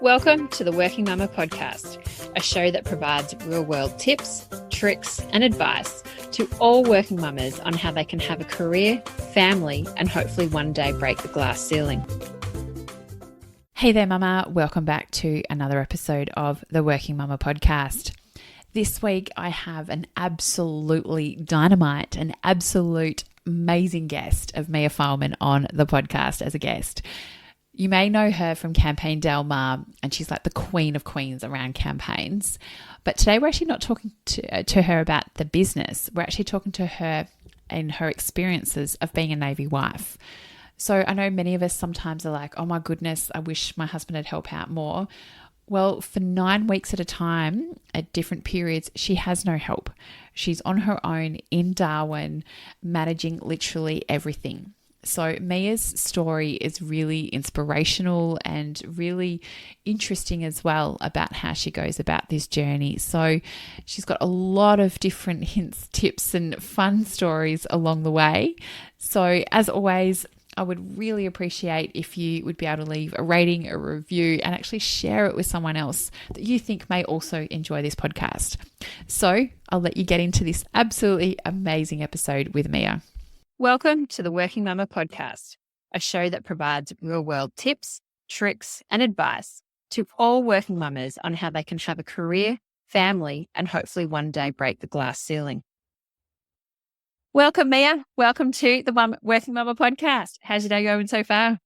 Welcome to the Working Mama podcast, a show that provides real-world tips, tricks, and advice to all working mamas on how they can have a career, family, and hopefully one day break the glass ceiling. Hey there, Mama. Welcome back to another episode of the Working Mama podcast. This week, I have an absolutely dynamite, an absolute amazing guest of Mia Fileman on the podcast as a guest. You may know her from Campaign Del Mar, and she's like the queen of queens around campaigns. But today we're actually not talking to her about the business. We're actually talking to her and her experiences of being a Navy wife. So I know many of us sometimes are like, oh my goodness, I wish my husband had helped out more. Well, for 9 weeks at a time, at different periods, she has no help. She's on her own in Darwin, managing literally everything. So Mia's story is really inspirational and really interesting as well about how she goes about this journey. So she's got a lot of different hints, tips, and fun stories along the way. So as always, I would really appreciate if you would be able to leave a rating, a review, and actually share it with someone else that you think may also enjoy this podcast. So I'll let you get into this absolutely amazing episode with Mia. Welcome to the Working Mama podcast, a show that provides real-world tips, tricks, and advice to all working mamas on how they can have a career, family, and hopefully one day break the glass ceiling. Welcome, Mia. Welcome to the Working Mama podcast. How's your day going so far?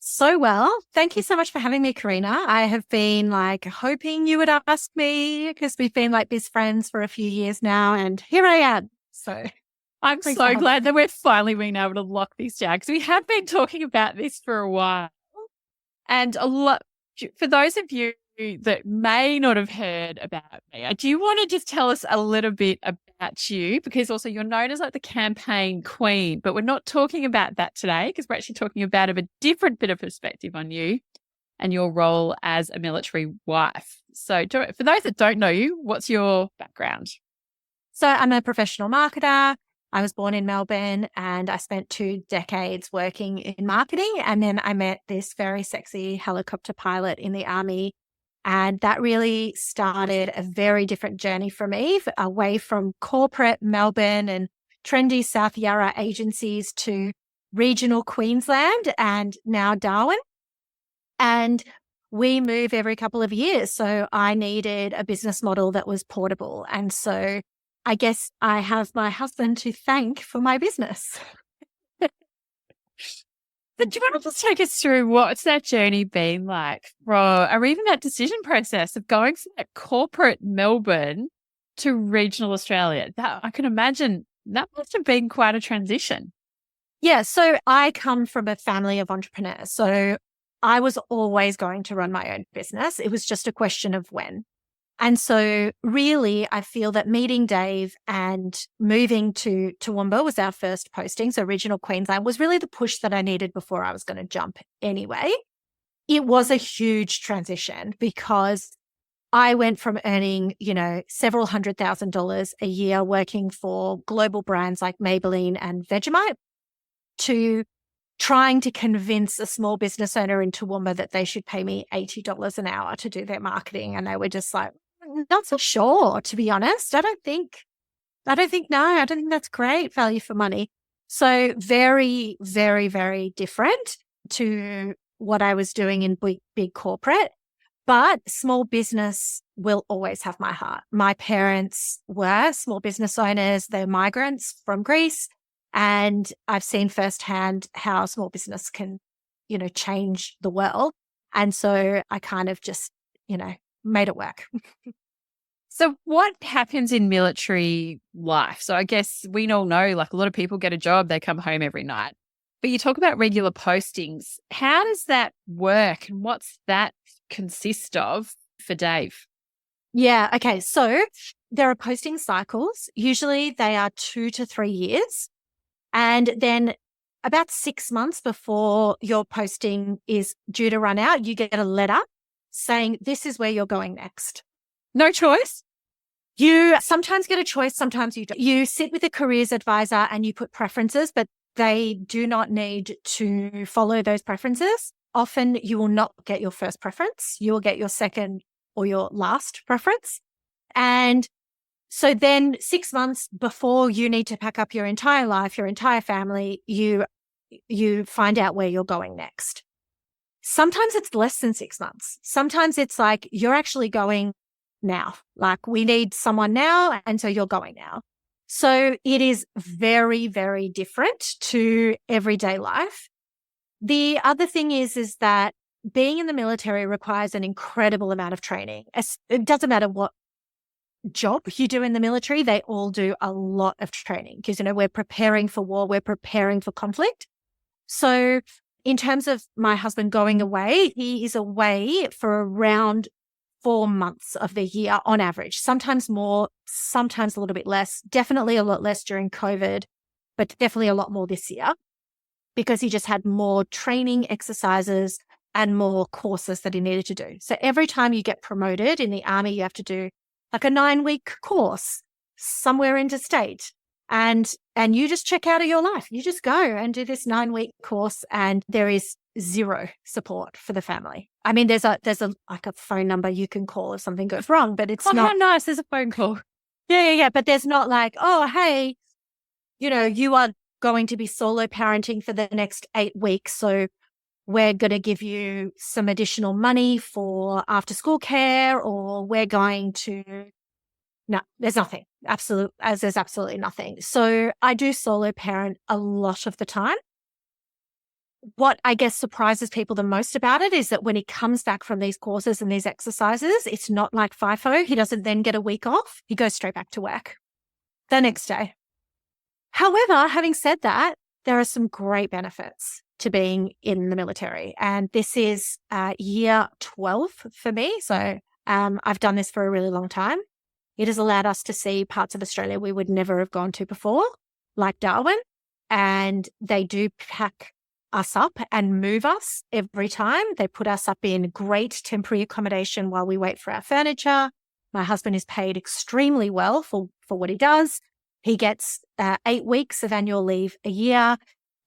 So well. Thank you so much for having me, Karina. I have been hoping you would ask me because we've been best friends for a few years now, and here I am. So I'm so glad that we're finally being able to lock this down because we have been talking about this for a while. And for those of you that may not have heard about me, do you want to just tell us a little bit about you? Because also you're known as the campaign queen, but we're not talking about that today because we're actually talking about a different bit of perspective on you and your role as a military wife. So for those that don't know you, what's your background? So I'm a professional marketer. I was born in Melbourne and I spent 2 decades working in marketing. And then I met this very sexy helicopter pilot in the Army. And that really started a very different journey for me, away from corporate Melbourne and trendy South Yarra agencies to regional Queensland and now Darwin. And we move every couple of years. So I needed a business model that was portable. And so I guess I have my husband to thank for my business. So do you want to just take us through what's that journey been like, or even that decision process of going from that corporate Melbourne to regional Australia? That I can imagine that must have been quite a transition. Yeah, so I come from a family of entrepreneurs. So I was always going to run my own business. It was just a question of when. And so really, I feel that meeting Dave and moving to Toowoomba was our first posting. So regional Queensland was really the push that I needed before I was going to jump anyway. It was a huge transition because I went from earning, several $100,000 a year working for global brands like Maybelline and Vegemite to trying to convince a small business owner in Toowoomba that they should pay me $80 an hour to do their marketing. And they were just like, not so sure, to be honest. I don't think that's great value for money. So very, very, very different to what I was doing in big corporate. But small business will always have my heart. My parents were small business owners. They're migrants from Greece. And I've seen firsthand how small business can, change the world. And so I kind of just, made it work. So what happens in military life? So I guess we all know, a lot of people get a job, they come home every night. But you talk about regular postings. How does that work? And what's that consist of for Dave? Yeah. Okay. So there are posting cycles. Usually they are 2 to 3 years. And then about 6 months before your posting is due to run out, you get a letter saying, this is where you're going next. No choice? You sometimes get a choice, sometimes you don't. You sit with a careers advisor and you put preferences, but they do not need to follow those preferences. often you will not get your first preference. You will get your second or your last preference. And so then 6 months before you need to pack up your entire life, your entire family, you find out where you're going next. Sometimes it's less than 6 months. Sometimes it's like you're actually going now. Like we need someone now, and so you're going now. So it is very, very different to everyday life. The other thing is that being in the military requires an incredible amount of training. It doesn't matter what job you do in the military, they all do a lot of training because, we're preparing for war, we're preparing for conflict. So in terms of my husband going away, he is away for around 4 months of the year on average, sometimes more, sometimes a little bit less, definitely a lot less during COVID, but definitely a lot more this year because he just had more training exercises and more courses that he needed to do. So every time you get promoted in the army, you have to do like a 9-week course somewhere interstate. And you just check out of your life. You just go and do this 9-week course, and there is zero support for the family. I mean, there's a like a phone number you can call if something goes wrong, but it's not. How nice. There's a phone call. Yeah. But there's not like, oh, hey, you are going to be solo parenting for the next 8 weeks. So we're going to give you some additional money for after school care, or we're going to, no, there's nothing. There's absolutely nothing. So I do solo parent a lot of the time. What I guess surprises people the most about it is that when he comes back from these courses and these exercises, it's not like FIFO. He doesn't then get a week off. He goes straight back to work the next day. However, having said that, there are some great benefits to being in the military. And this is year 12 for me. So I've done this for a really long time. It has allowed us to see parts of Australia we would never have gone to before, like Darwin. And they do pack us up and move us every time. They put us up in great temporary accommodation while we wait for our furniture. My husband is paid extremely well for what he does. He gets 8 weeks of annual leave a year.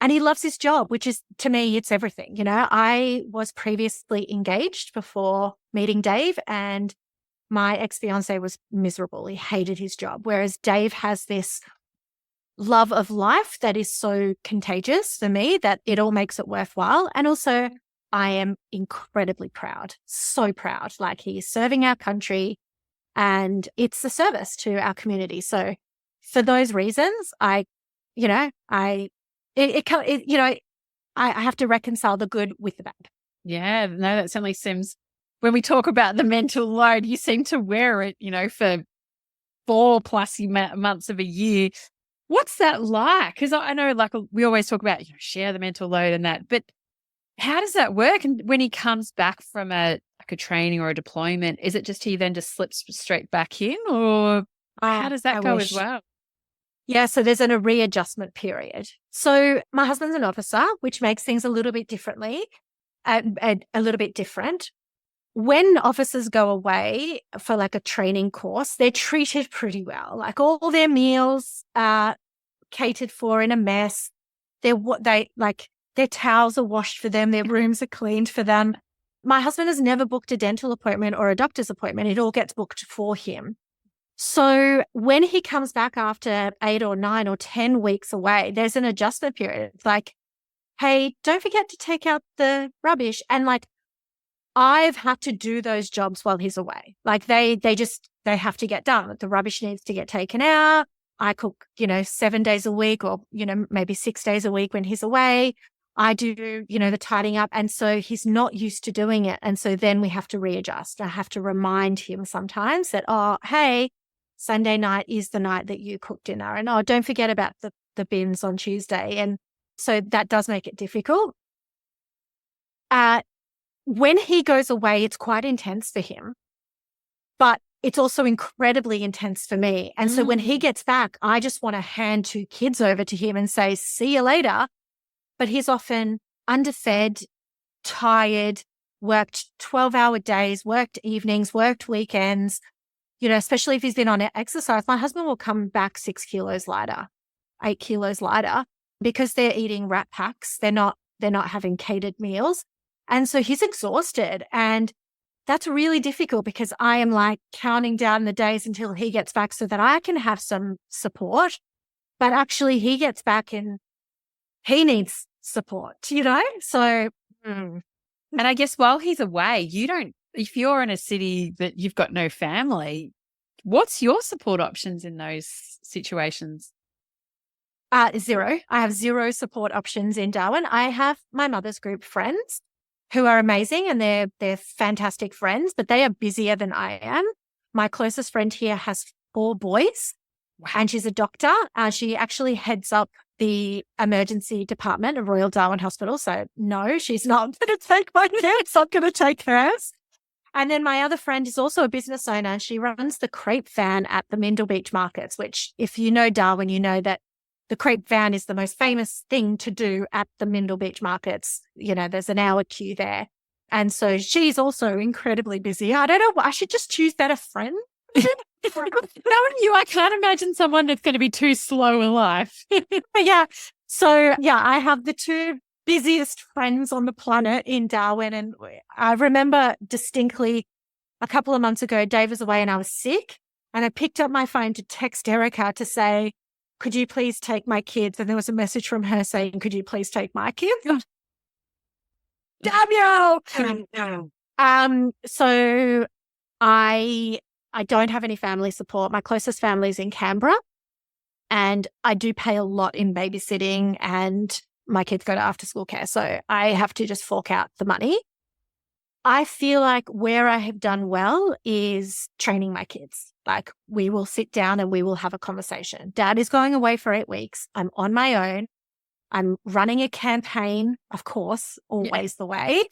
And he loves his job, which is, to me, it's everything. I was previously engaged before meeting Dave, and my ex-fiance was miserable. He hated his job. Whereas Dave has this love of life that is so contagious for me that it all makes it worthwhile. And also, I am incredibly proud, so proud. Like, he is serving our country, and it's a service to our community. So for those reasons, I have to reconcile the good with the bad. Yeah, no, that certainly seems, when we talk about the mental load, you seem to wear it, for 4+ months of a year. What's that like? Because I know, like, we always talk about, share the mental load and that, but how does that work? And when he comes back from a training or a deployment, is it just he then just slips straight back in, or how does that go as well? Yeah, so there's a readjustment period. So my husband's an officer, which makes things a little bit differently, a little bit different. When officers go away for like a training course, they're treated pretty well. Like, all their meals are catered for in a mess. Their towels are washed for them. Their rooms are cleaned for them. My husband has never booked a dental appointment or a doctor's appointment. It all gets booked for him. So when he comes back after 8 or 9 or 10 weeks away, there's an adjustment period. It's like, hey, don't forget to take out the rubbish. And like, I've had to do those jobs while he's away. Like, they have to get done. The rubbish needs to get taken out. I cook, 7 days a week, or, maybe 6 days a week when he's away. I do, the tidying up. And so he's not used to doing it. And so then we have to readjust. I have to remind him sometimes that, oh, hey, Sunday night is the night that you cook dinner. And, oh, don't forget about the bins on Tuesday. And so that does make it difficult. When he goes away, it's quite intense for him, but it's also incredibly intense for me. And so when he gets back, I just want to hand 2 kids over to him and say, see you later. But he's often underfed, tired, worked 12-hour days, worked evenings, worked weekends, especially if he's been on exercise. My husband will come back 6 kilos lighter, 8 kilos lighter, because they're eating wrap packs. They're not having catered meals. And so he's exhausted. And that's really difficult because I am like counting down the days until he gets back so that I can have some support. But actually, he gets back and he needs support, So, And I guess while he's away, if you're in a city that you've got no family, what's your support options in those situations? Zero. I have zero support options in Darwin. I have my mother's group friends who are amazing and they're fantastic friends, but they are busier than I am. My closest friend here has 4 boys. Wow. And she's a doctor. She actually heads up the emergency department of Royal Darwin Hospital. So no, she's not going to take my kids. I'm going to take hers. And then my other friend is also a business owner and she runs the crepe van at the Mindle Beach markets, which if you know Darwin, you know that the crepe van is the most famous thing to do at the Mindle Beach markets. There's an hour queue there. And so she's also incredibly busy. I don't know. I should just choose better friends. Knowing you, I can't imagine someone that's going to be too slow in life. Yeah. So, I have the 2 busiest friends on the planet in Darwin. And I remember distinctly a couple of months ago, Dave was away and I was sick. And I picked up my phone to text Erica to say, could you please take my kids? And there was a message from her saying, could you please take my kids? Damn you! So I don't have any family support. My closest family is in Canberra and I do pay a lot in babysitting and my kids go to after school care. So I have to just fork out the money. I feel like where I have done well is training my kids. Like we will sit down and we will have a conversation. Dad is going away for 8 weeks. I'm on my own. I'm running a campaign, of course, always the way.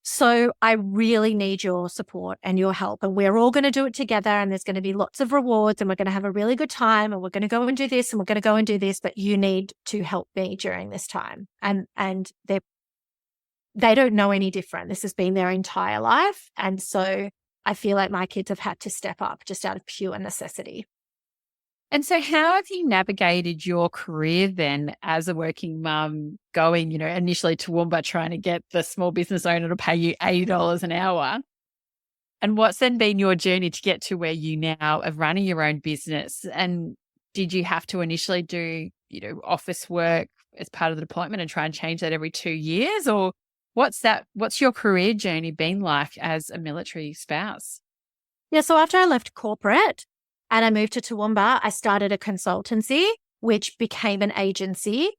So I really need your support and your help. And we're all going to do it together. And there's going to be lots of rewards and we're going to have a really good time. And we're going to go and do this and we're going to go and do this. But you need to help me during this time. And they don't know any different. This has been their entire life. And so I feel like my kids have had to step up just out of pure necessity. And so how have you navigated your career then as a working mum going, initially to Toowoomba trying to get the small business owner to pay you $80 an hour? And what's then been your journey to get to where you now are running your own business? And did you have to initially do, office work as part of the deployment and try and change that every 2 years? Or what's your career journey been like as a military spouse? Yeah, so after I left corporate, and I moved to Toowoomba, I started a consultancy, which became an agency.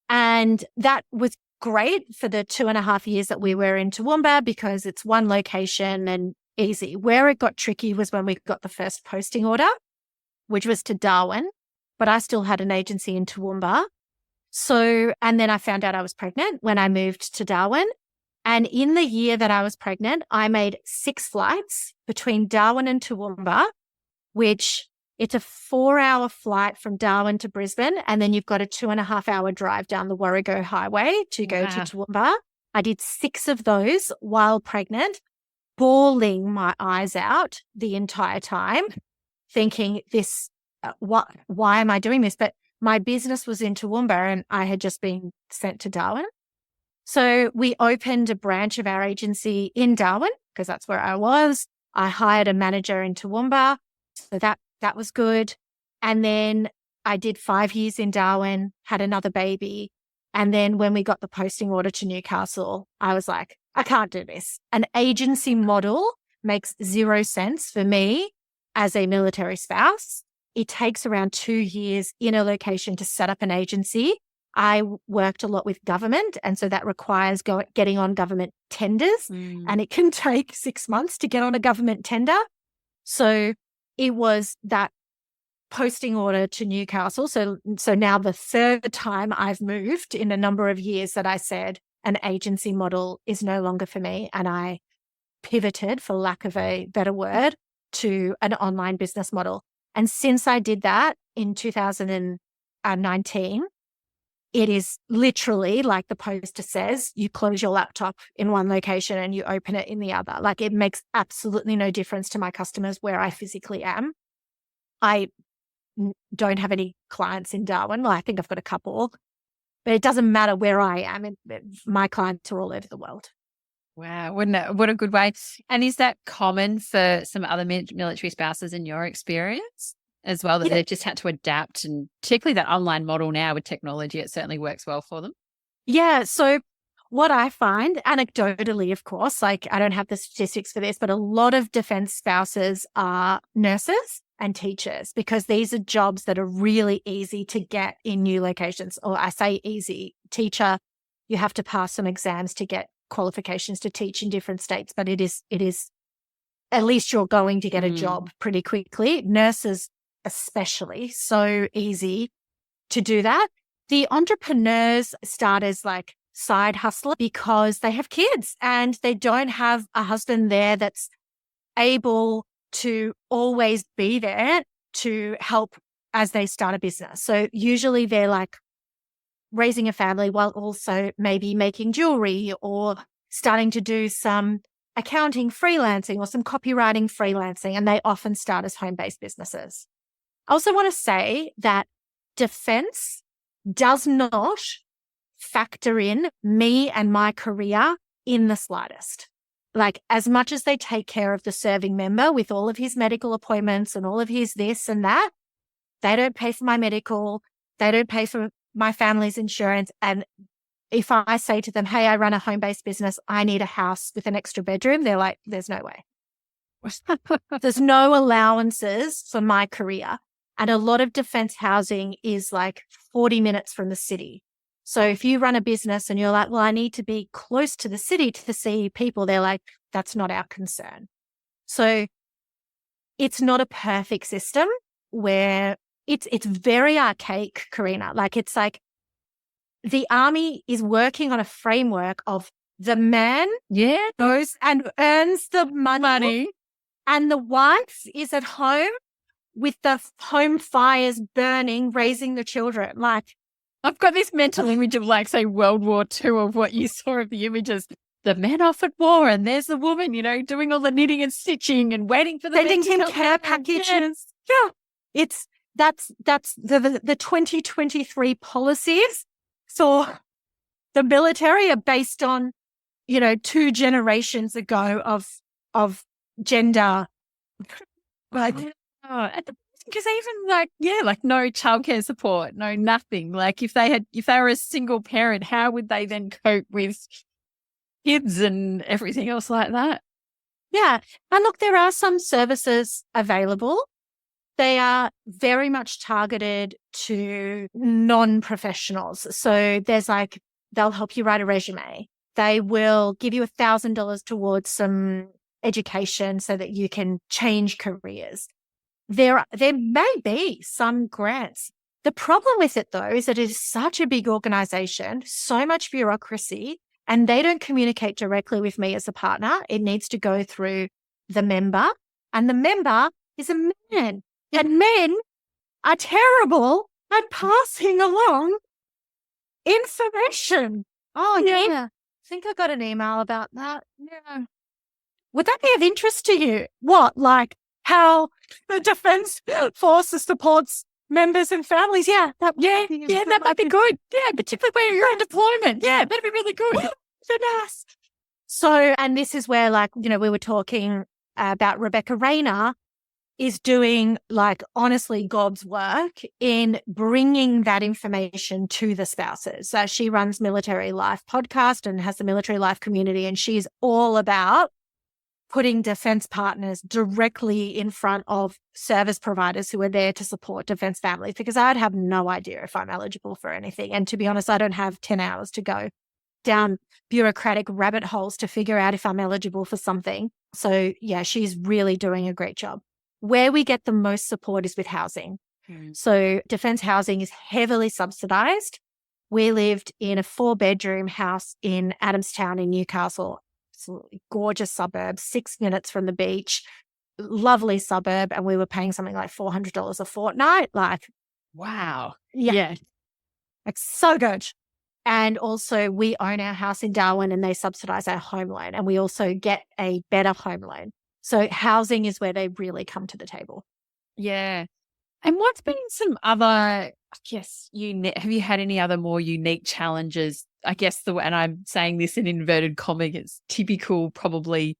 And that was great for the 2.5 years that we were in Toowoomba because it's one location and easy. Where it got tricky was when we got the first posting order, which was to Darwin, but I still had an agency in Toowoomba. So, and then I found out I was pregnant when I moved to Darwin. And in the year that I was pregnant, I made 6 flights between Darwin and Toowoomba, which it's a 4-hour flight from Darwin to Brisbane. And then you've got a 2.5-hour drive down the Warrego Highway to go to Toowoomba. I did 6 of those while pregnant, bawling my eyes out the entire time, thinking why am I doing this? But my business was in Toowoomba and I had just been sent to Darwin. So we opened a branch of our agency in Darwin because that's where I was. I hired a manager in Toowoomba. So that was good. And then I did 5 years in Darwin, had another baby. And then when we got the posting order to Newcastle, I was like, I can't do this. An agency model makes 0 sense for me as a military spouse. It takes around 2 years in a location to set up an agency. I worked a lot with government, and so that requires getting on government tenders, and it can take 6 months to get on a government tender. So it was that posting order to Newcastle. So now the 3rd time I've moved in a number of years that I said an agency model is no longer for me, and I pivoted, for lack of a better word, to an online business model. And since I did that in 2019, it is literally like the poster says, you close your laptop in one location and you open it in the other. Like it makes absolutely no difference to my customers where I physically am. I don't have any clients in Darwin. Well, I think I've got a couple, but it doesn't matter where I am. My clients are all over the world. Wow. What a good way. And is that common for some other military spouses in your experience as well, that Yeah. they've just had to adapt, and particularly that online model now with technology, it certainly works well for them? Yeah. So what I find anecdotally, of course, like I don't have the statistics for this, but a lot of defense spouses are nurses and teachers because these are jobs that are really easy to get in new locations. Or I say easy. Teacher, you have to pass some exams to get qualifications to teach in different states, but it is at least you're going to get a job pretty quickly. Nurses especially, so easy to do that. The entrepreneurs start as like side hustler because they have kids and they don't have a husband there that's able to always be there to help as they start a business. So usually they're like raising a family while also maybe making jewelry or starting to do some accounting freelancing or some copywriting freelancing, and they often start as home-based businesses. I also want to say that defense does not factor in me and my career in the slightest. Like, as much as they take care of the serving member with all of his medical appointments and all of his this and that, they don't pay for my medical. They don't pay for my family's insurance. And if I say to them, hey, I run a home-based business, I need a house with an extra bedroom, they're like, there's no way. There's no allowances for my career. And a lot of defense housing is like 40 minutes from the city. So if you run a business and you're like, well, I need to be close to the city to see people, they're like, that's not our concern. So it's not a perfect system where it's very archaic, Karina. Like, it's like the army is working on a framework of the man goes and earns the money and the wife is at home with the home fires burning, raising the children. Like, I've got this mental image of, like, say, World War II, of what you saw of the images. The men off at war, and there's the woman, doing all the knitting and stitching and waiting for the sending him care packages. Yeah. That's the 2023 policies for the military are based on, 2 generations ago of gender. Like, because even like no childcare support, no nothing. Like, if they were a single parent, how would they then cope with kids and everything else like that? Yeah. And look, there are some services available. They are very much targeted to non-professionals. So there's they'll help you write a resume. They will give you $1,000 towards some education so that you can change careers. There may be some grants. The problem with it, though, is that it is such a big organization, so much bureaucracy, and they don't communicate directly with me as a partner. It needs to go through the member, and the member is a man. And men are terrible at passing along information. Oh, yeah. I think I got an email about that. Yeah. Would that be of interest to you? What, like how the Defence Forces supports members and families? Yeah. That might be good. Yeah, particularly when you're on deployment. Yeah, that'd be really good. Nice. So, and this is where, we were talking about Rebecca Rayner is doing, honestly, God's work in bringing that information to the spouses. So she runs Military Life podcast and has the Military Life community, and she's all about putting defense partners directly in front of service providers who are there to support defense families, because I'd have no idea if I'm eligible for anything. And to be honest, I don't have 10 hours to go down bureaucratic rabbit holes to figure out if I'm eligible for something. So yeah, she's really doing a great job. Where we get the most support is with housing. So defense housing is heavily subsidized. We lived in a 4-bedroom house in Adamstown in Newcastle. Absolutely gorgeous suburb, 6 minutes from the beach, lovely suburb. And we were paying something like $400 a fortnight. Wow. Yeah. So good. And also we own our house in Darwin and they subsidize our home loan. And we also get a better home loan. So housing is where they really come to the table. Yeah. And what's been some other, have you had any other more unique challenges I guess and I'm saying this in inverted commas, it's typical probably,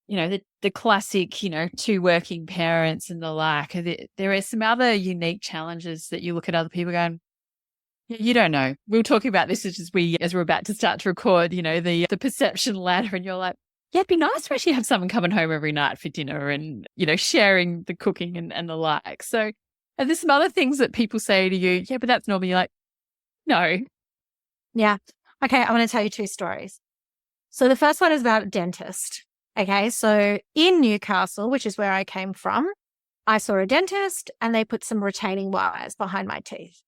the classic, two working parents and the like. There are some other unique challenges that you look at other people going, you don't know. We were talking about this as we're about to start to record, the perception ladder, and you're like, yeah, it'd be nice to actually have someone coming home every night for dinner and, sharing the cooking and the like. So are there some other things that people say to you? Yeah, but that's normal. You're like, no. Yeah. Okay. I want to tell you two stories. So the first one is about a dentist. Okay. So in Newcastle, which is where I came from, I saw a dentist and they put some retaining wires behind my teeth.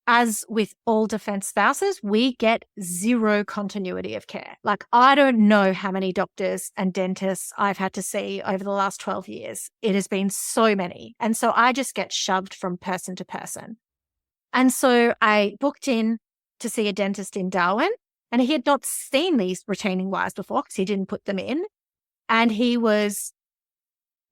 As with all defense spouses, we get zero continuity of care. Like, I don't know how many doctors and dentists I've had to see over the last 12 years. It has been so many. And so I just get shoved from person to person. And so I booked in to see a dentist in Darwin, and he had not seen these retaining wires before because he didn't put them in. And he was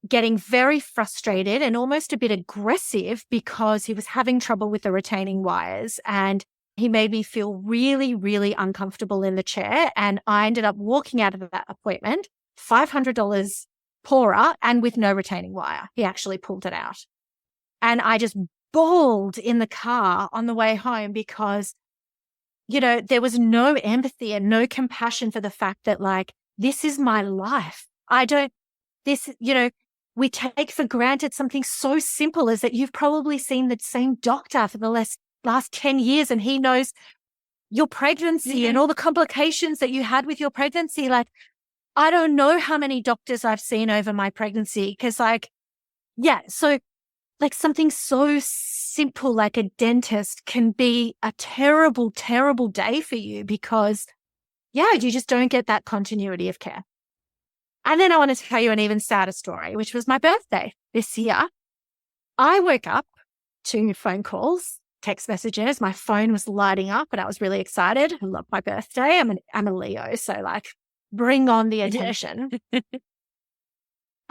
getting very frustrated and almost a bit aggressive because he was having trouble with the retaining wires, and he made me feel really, really uncomfortable in the chair. And I ended up walking out of that appointment $500 poorer and with no retaining wire. He actually pulled it out. And I just bawled in the car on the way home because, there was no empathy and no compassion for the fact that, like, this is my life. We take for granted something so simple as that you've probably seen the same doctor for the last 10 years and he knows your pregnancy and all the complications that you had with your pregnancy. Like, I don't know how many doctors I've seen over my pregnancy because, so something so simple like a dentist can be a terrible, terrible day for you because, you just don't get that continuity of care. And then I want to tell you an even sadder story, which was my birthday this year. I woke up to phone calls, text messages. My phone was lighting up and I was really excited. I love my birthday. I'm a Leo, so bring on the attention.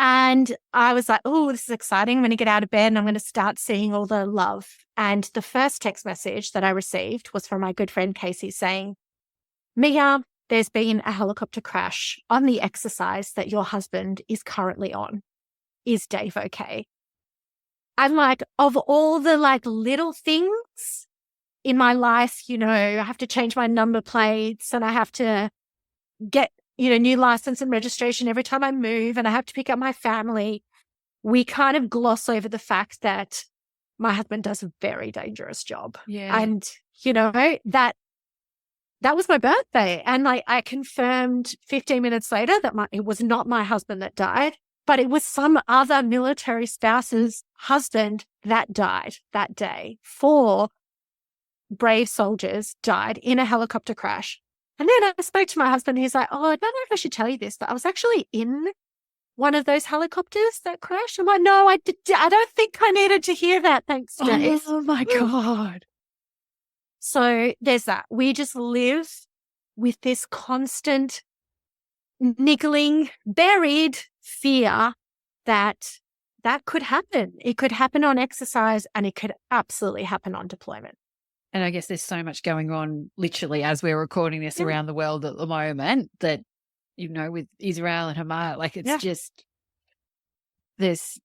And I was like, oh, this is exciting. I'm going to get out of bed and I'm going to start seeing all the love. And the first text message that I received was from my good friend Casey saying, Mia, there's been a helicopter crash on the exercise that your husband is currently on. Is Dave okay? I'm like, of all the little things in my life, I have to change my number plates and I have to get, new license and registration every time I move and I have to pick up my family. We kind of gloss over the fact that my husband does a very dangerous job. Yeah. And, that was my birthday. And I confirmed 15 minutes later that it was not my husband that died, but it was some other military spouse's husband that died that day. 4 brave soldiers died in a helicopter crash. And then I spoke to my husband. He's like, oh, I don't know if I should tell you this, but I was actually in one of those helicopters that crashed. I'm like, no, I don't think I needed to hear that. Thanks, Dave. Oh my God. So there's that. We just live with this constant niggling, buried fear that could happen. It could happen on exercise and it could absolutely happen on deployment. And I guess there's so much going on literally as we're recording this around the world at the moment that, with Israel and Hamas, it's just, there's,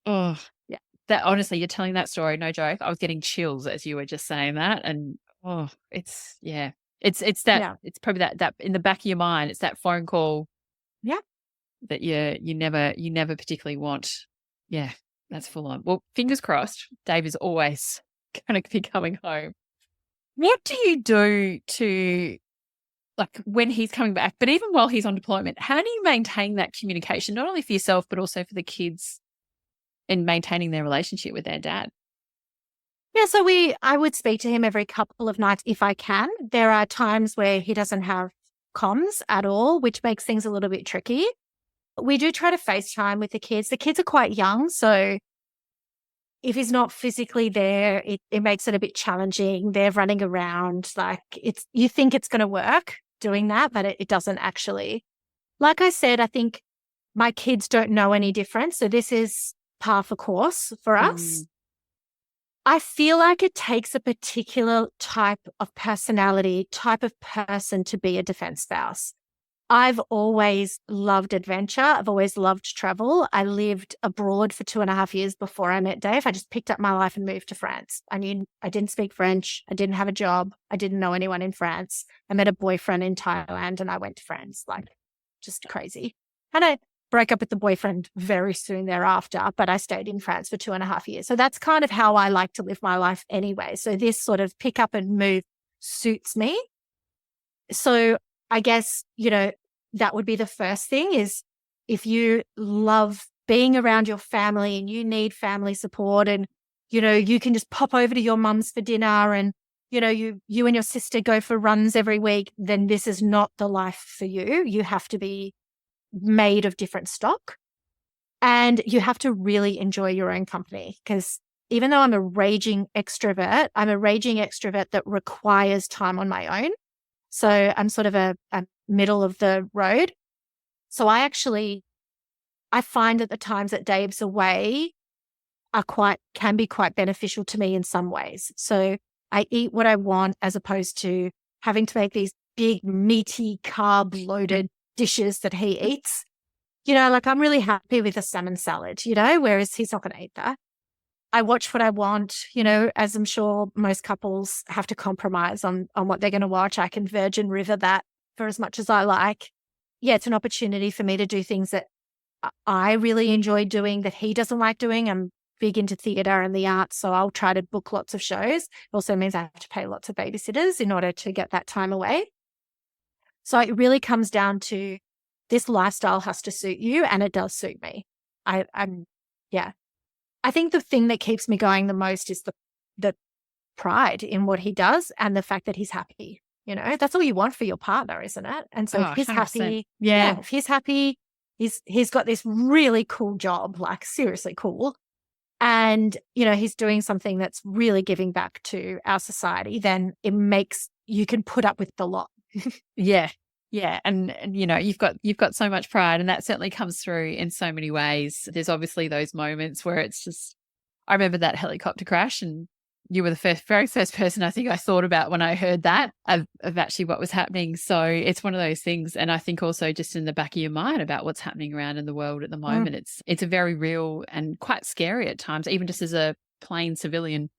oh, yeah. That honestly, you're telling that story, no joke. I was getting chills as you were just saying that. And, it's probably that in the back of your mind, it's that phone call. Yeah. That you never particularly want. Yeah, that's full on. Well, fingers crossed, Dave is always going to be coming home. What do you do to, when he's coming back, but even while he's on deployment, how do you maintain that communication, not only for yourself, but also for the kids and maintaining their relationship with their dad? Yeah, so I would speak to him every couple of nights if I can. There are times where he doesn't have comms at all, which makes things a little bit tricky. We do try to FaceTime with the kids. The kids are quite young, so if he's not physically there, it makes it a bit challenging. They're running around. You think it's going to work doing that, but it doesn't actually. Like I said, I think my kids don't know any different. So this is par for course for us. I feel like it takes a particular type of personality, type of person to be a defense spouse. I've always loved adventure. I've always loved travel. I lived abroad for 2.5 years before I met Dave. I just picked up my life and moved to France. I didn't speak French. I didn't have a job. I didn't know anyone in France. I met a boyfriend in Thailand and I went to France, like just crazy. And I broke up with the boyfriend very soon thereafter, but I stayed in France for 2.5 years. So that's kind of how I like to live my life anyway. So this sort of pick up and move suits me. So I guess, that would be the first thing is if you love being around your family and you need family support and, you can just pop over to your mum's for dinner and, you and your sister go for runs every week, then this is not the life for you. You have to be made of different stock and you have to really enjoy your own company because even though I'm a raging extrovert that requires time on my own. So I'm sort of a middle of the road. So I find that the times that Dave's away can be quite beneficial to me in some ways. So I eat what I want as opposed to having to make these big, meaty, carb-loaded dishes that he eats. Like I'm really happy with a salmon salad, whereas he's not going to eat that. I watch what I want, as I'm sure most couples have to compromise on what they're going to watch. I can Virgin River that for as much as I like. Yeah, it's an opportunity for me to do things that I really enjoy doing that he doesn't like doing. I'm big into theatre and the arts, so I'll try to book lots of shows. It also means I have to pay lots of babysitters in order to get that time away. So it really comes down to this lifestyle has to suit you, and it does suit me. I think the thing that keeps me going the most is the pride in what he does and the fact that he's happy. That's all you want for your partner, isn't it? And so if he's 100%. happy, Yeah. if he's happy, he's got this really cool job, like seriously cool. And, he's doing something that's really giving back to our society, then you can put up with the lot. Yeah. Yeah. And you've got so much pride and that certainly comes through in so many ways. There's obviously those moments where it's just, I remember that helicopter crash and you were the very first person I think I thought about when I heard that of actually what was happening. So it's one of those things. And I think also just in the back of your mind about what's happening around in the world at the moment, it's a very real and quite scary at times, even just as a plain civilian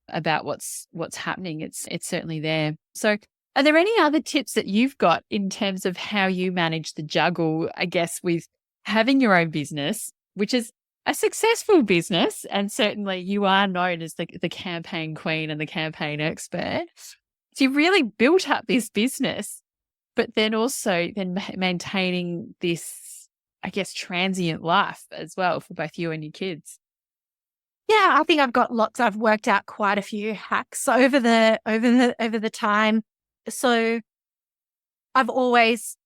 about what's happening. It's certainly there. So are there any other tips that you've got in terms of how you manage the juggle, I guess, with having your own business, which is a successful business, and certainly you are known as the campaign queen and the campaign expert. So you really built up this business, but then also maintaining this, I guess, transient life as well for both you and your kids. Yeah, I think I've worked out quite a few hacks over the time. So I've always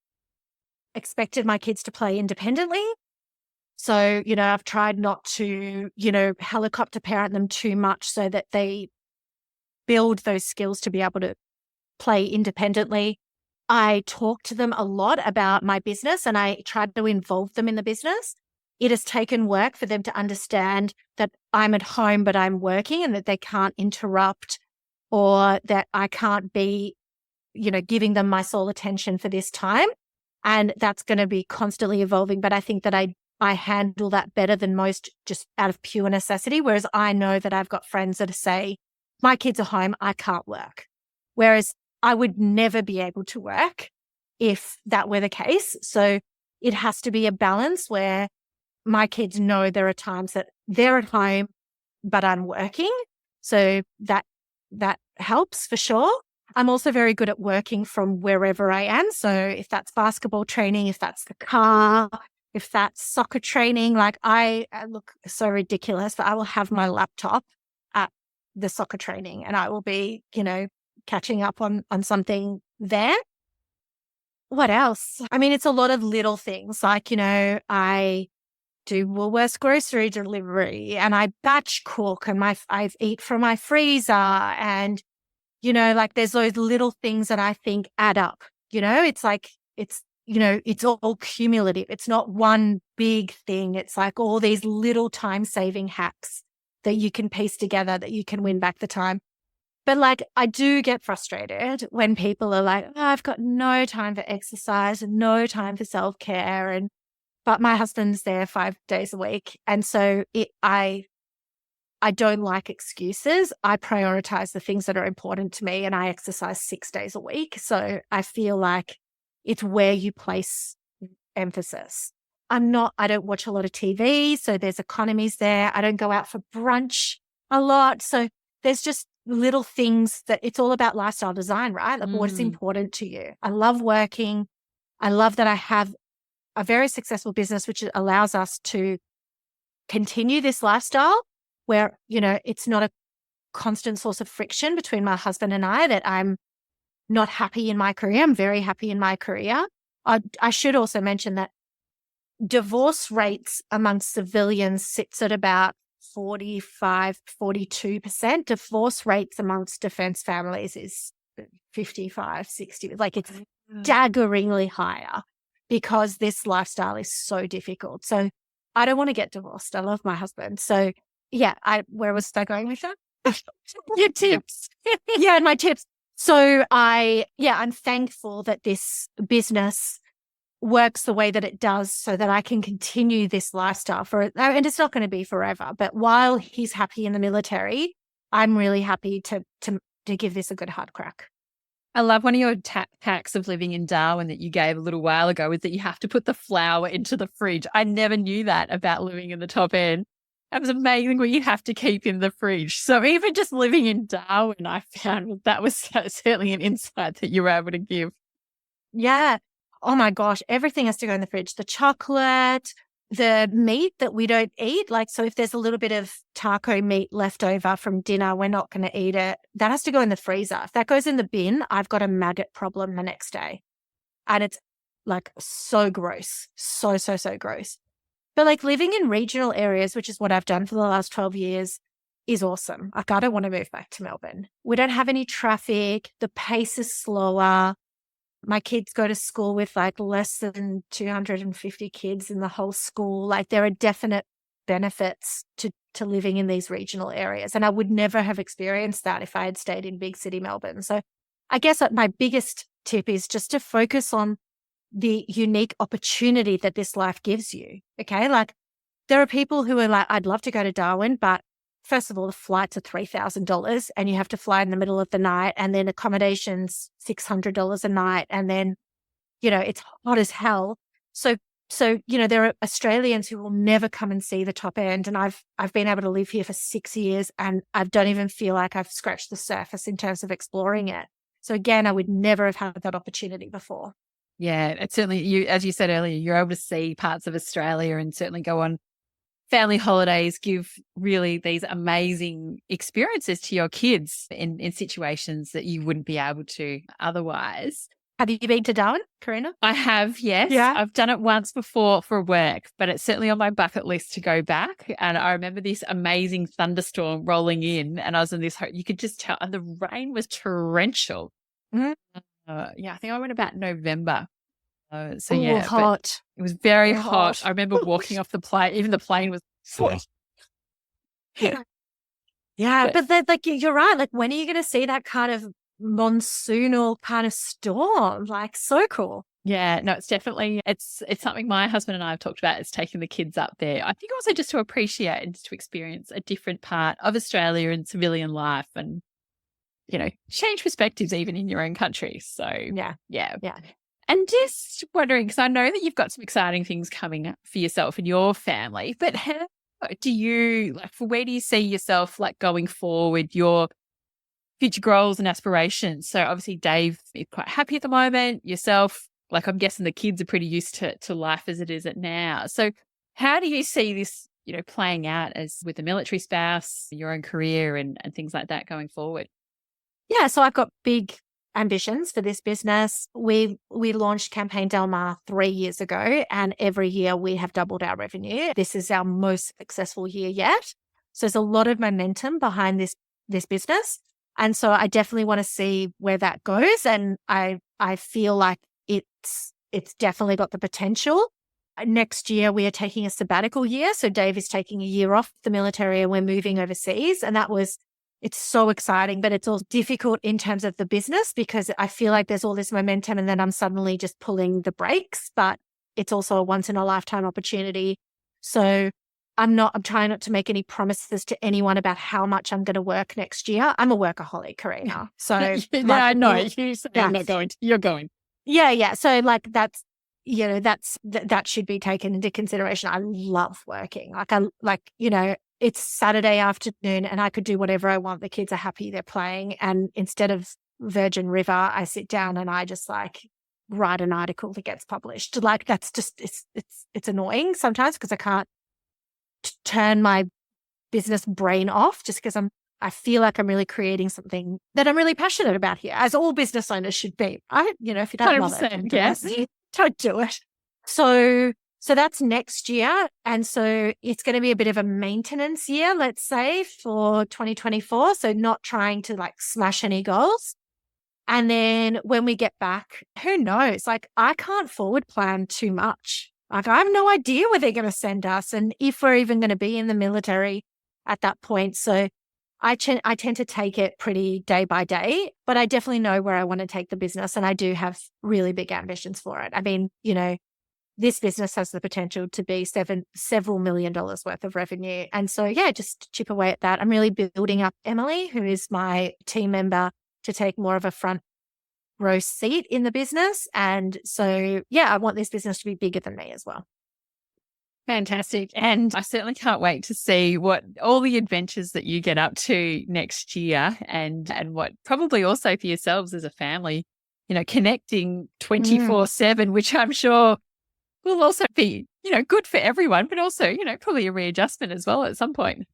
expected my kids to play independently. So, I've tried not to, helicopter parent them too much so that they build those skills to be able to play independently. I talk to them a lot about my business and I try to involve them in the business. It has taken work for them to understand that I'm at home, but I'm working and that they can't interrupt or that I can't be, giving them my sole attention for this time. And that's going to be constantly evolving. But I think that I handle that better than most just out of pure necessity. Whereas I know that I've got friends that say, my kids are home, I can't work. Whereas I would never be able to work if that were the case. So it has to be a balance where my kids know there are times that they're at home, but I'm working. So that helps for sure. I'm also very good at working from wherever I am. So if that's basketball training, if that's the car, if that's soccer training, like I look so ridiculous, but I will have my laptop at the soccer training and I will be, catching up on something there. What else? I mean, it's a lot of little things like, I do Woolworths grocery delivery and I batch cook and I eat from my freezer and, like there's those little things that I think add up, it's like, it's all cumulative. It's not one big thing. It's like all these little time-saving hacks that you can piece together, that you can win back the time. But like, I do get frustrated when people are like, oh, I've got no time for exercise and no time for self-care. But my husband's there 5 days a week. And so I don't like excuses. I prioritize the things that are important to me, and I exercise 6 days a week. So I feel like it's where you place emphasis. I don't watch a lot of TV, so there's economies there. I don't go out for brunch a lot. So there's just little things that it's all about lifestyle design, right? Like what is important to you? I love working. I love that I have a very successful business, which allows us to continue this lifestyle where, it's not a constant source of friction between my husband and I, that I'm not happy in my career. I'm very happy in my career. I should also mention that divorce rates amongst civilians sits at about 45, 42%. Divorce rates amongst defense families is 55, 60. Like it's staggeringly higher because this lifestyle is so difficult. So I don't want to get divorced. I love my husband. So yeah, where was I going with that? Your tips. Yeah, my tips. So I'm thankful that this business works the way that it does so that I can continue this lifestyle and it's not going to be forever. But while he's happy in the military, I'm really happy to give this a good hard crack. I love one of your hacks of living in Darwin that you gave a little while ago is that you have to put the flour into the fridge. I never knew that about living in the top end. That was amazing what you have to keep in the fridge. So even just living in Darwin, I found that was certainly an insight that you were able to give. Yeah. Oh my gosh. Everything has to go in the fridge. The chocolate, the meat that we don't eat. Like, so if there's a little bit of taco meat left over from dinner, we're not going to eat it. That has to go in the freezer. If that goes in the bin, I've got a maggot problem the next day. And it's like so gross. So gross. But like living in regional areas, which is what I've done for the last 12 years, is awesome. Like I don't want to move back to Melbourne. We don't have any traffic. The pace is slower. My kids go to school with like less than 250 kids in the whole school. Like there are definite benefits to living in these regional areas. And I would never have experienced that if I had stayed in big city Melbourne. So I guess my biggest tip is just to focus on the unique opportunity that this life gives you. Okay. Like there are people who are like, I'd love to go to Darwin, but first of all, the flights are $3,000 and you have to fly in the middle of the night, and then accommodations $600 a night. And then, it's hot as hell. So, there are Australians who will never come and see the top end. And I've been able to live here for 6 years and I don't even feel like I've scratched the surface in terms of exploring it. So again, I would never have had that opportunity before. Yeah, it's certainly, as you said earlier, you're able to see parts of Australia and certainly go on family holidays, give really these amazing experiences to your kids in situations that you wouldn't be able to otherwise. Have you been to Darwin, Karina? I have, yes. Yeah. I've done it once before for work, but it's certainly on my bucket list to go back. And I remember this amazing thunderstorm rolling in, and I was in this, you could just tell, and the rain was torrential. Mm-hmm. I think I went about November. Hot. It was very hot. I remember walking off the plane. Even the plane was hot. Yeah, but like you're right. Like, when are you going to see that kind of monsoonal kind of storm? Like, so cool. Yeah, no, it's definitely it's something my husband and I have talked about. Is taking the kids up there. I think also just to appreciate and just to experience a different part of Australia and civilian life, and change perspectives even in your own country. So yeah. And just wondering, because I know that you've got some exciting things coming up for yourself and your family, but how do you, where do you see yourself going forward, your future goals and aspirations? So obviously Dave is quite happy at the moment, yourself, I'm guessing the kids are pretty used to life as it is at now. So how do you see this, playing out as with a military spouse, your own career and things like that going forward? Yeah, so I've got big ambitions for this business. We launched Campaign Del Mar 3 years ago, and every year we have doubled our revenue. This is our most successful year yet. So there's a lot of momentum behind this business. And so I definitely want to see where that goes. And I feel like it's definitely got the potential next year we are taking a sabbatical year. So Dave is taking a year off the military and we're moving overseas. And it's so exciting, but it's all difficult in terms of the business because I feel like there's all this momentum and then I'm suddenly just pulling the brakes, but it's also a once in a lifetime opportunity. So I'm trying not to make any promises to anyone about how much I'm going to work next year. I'm a workaholic, Karina. So I know. You say I'm not going to. You're going. Yeah. So like that should be taken into consideration. I love working. It's Saturday afternoon and I could do whatever I want. The kids are happy, they're playing. And instead of Virgin River, I sit down and I just like write an article that gets published. Like that's just, it's annoying sometimes because I can't turn my business brain off just because I feel like I'm really creating something that I'm really passionate about here, as all business owners should be. If you don't love it, don't do it. So that's next year. And so it's going to be a bit of a maintenance year, let's say, for 2024. So not trying to like smash any goals. And then when we get back, who knows? Like I can't forward plan too much. Like I have no idea where they're going to send us and if we're even going to be in the military at that point. So I tend to take it pretty day by day, but I definitely know where I want to take the business. And I do have really big ambitions for it. I mean, this business has the potential to be several $1 million worth of revenue. And so, just chip away at that. I'm really building up Emily, who is my team member, to take more of a front row seat in the business. And so, I want this business to be bigger than me as well. Fantastic. And I certainly can't wait to see what all the adventures that you get up to next year and what probably also for yourselves as a family, connecting 24/7, which I'm sure will also be, good for everyone, but also, probably a readjustment as well at some point.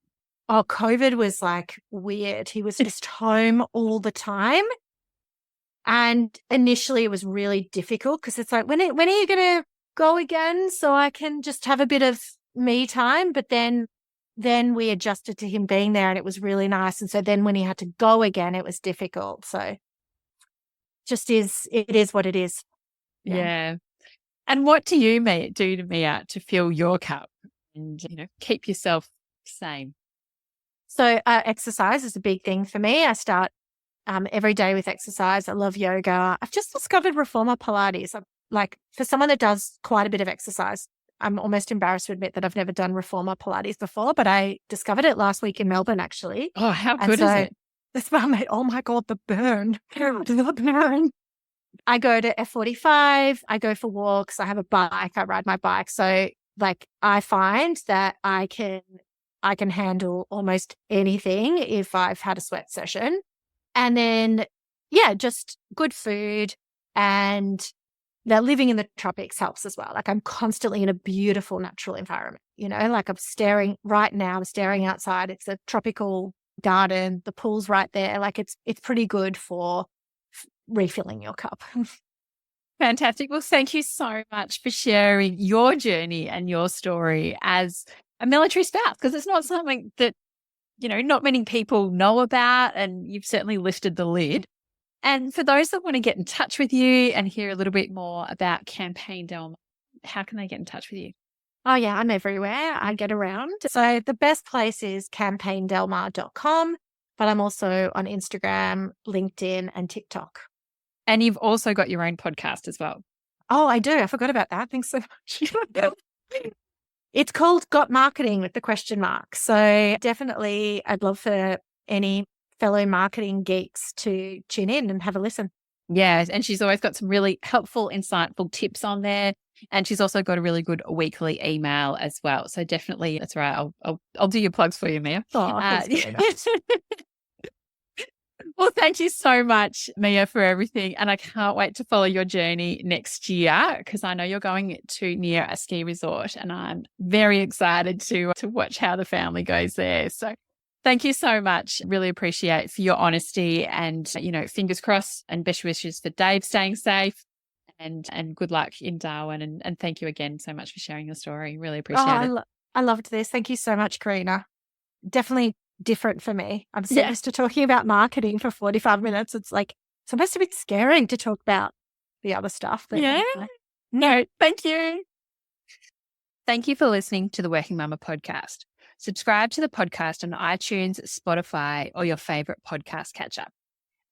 Oh, COVID was like weird. He was just home all the time. And initially it was really difficult because it's like, when are you going to go again so I can just have a bit of me time? But then we adjusted to him being there and it was really nice. And so then when he had to go again, it was difficult. So it is what it is. Yeah. And what do you do to Mia to fill your cup and, keep yourself sane? So exercise is a big thing for me. I start every day with exercise. I love yoga. I've just discovered reformer Pilates. Like for someone that does quite a bit of exercise, I'm almost embarrassed to admit that I've never done reformer Pilates before, but I discovered it last week in Melbourne, actually. Oh, how good is it? That's why I'm like, oh my God, the burn. The burn. I go to F45. I go for walks. I have a bike. I ride my bike. So like I find that I can handle almost anything if I've had a sweat session. And then, just good food and that living in the tropics helps as well. Like I'm constantly in a beautiful natural environment, like I'm staring outside. It's a tropical garden. The pool's right there. Like it's pretty good for refilling your cup. Fantastic. Well, thank you so much for sharing your journey and your story as a military spouse, because it's not something that, not many people know about, and you've certainly lifted the lid. And for those that want to get in touch with you and hear a little bit more about Campaign Del Mar, how can they get in touch with you? Oh, yeah, I'm everywhere. I get around. So the best place is campaigndelmar.com, but I'm also on Instagram, LinkedIn, and TikTok. And you've also got your own podcast as well. Oh, I do. I forgot about that. Thanks so much. It's called Got Marketing with the question mark. So definitely I'd love for any fellow marketing geeks to tune in and have a listen. Yeah. And she's always got some really helpful, insightful tips on there. And she's also got a really good weekly email as well. So definitely, that's right. I'll do your plugs for you, Mia. Oh, Well, thank you so much, Mia, for everything. And I can't wait to follow your journey next year because I know you're going to near a ski resort and I'm very excited to watch how the family goes there. So thank you so much. Really appreciate for your honesty and, fingers crossed and best wishes for Dave staying safe and good luck in Darwin. And thank you again so much for sharing your story. Really appreciate it. I loved this. Thank you so much, Karina. Definitely different for me. I'm so used to talking about marketing for 45 minutes. It's like supposed to be scary to talk about the other stuff. No, thank you. Thank you for listening to the Working Mama podcast. Subscribe to the podcast on iTunes, Spotify, or your favorite podcast catcher.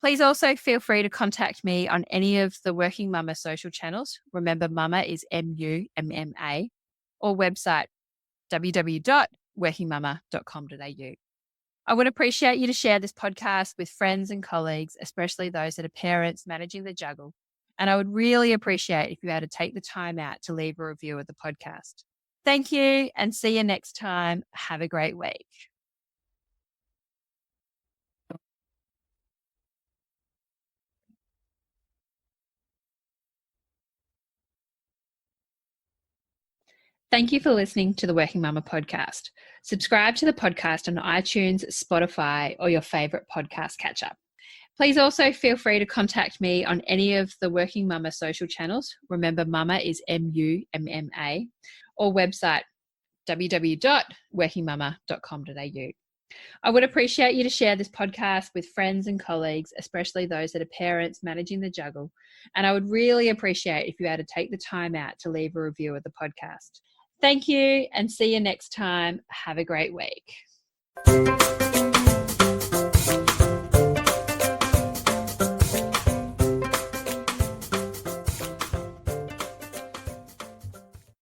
Please also feel free to contact me on any of the Working Mama social channels. Remember, Mama is MUMMA, or website www.workingmama.com.au. I would appreciate you to share this podcast with friends and colleagues, especially those that are parents managing the juggle. And I would really appreciate if you had to take the time out to leave a review of the podcast. Thank you, and see you next time. Have a great week. Thank you for listening to the Working Mama podcast. Subscribe to the podcast on iTunes, Spotify, or your favorite podcast catcher. Please also feel free to contact me on any of the Working Mama social channels. Remember, Mama is MUMMA, or website www.workingmama.com.au. I would appreciate you to share this podcast with friends and colleagues, especially those that are parents managing the juggle. And I would really appreciate if you had to take the time out to leave a review of the podcast. Thank you, and see you next time. Have a great week.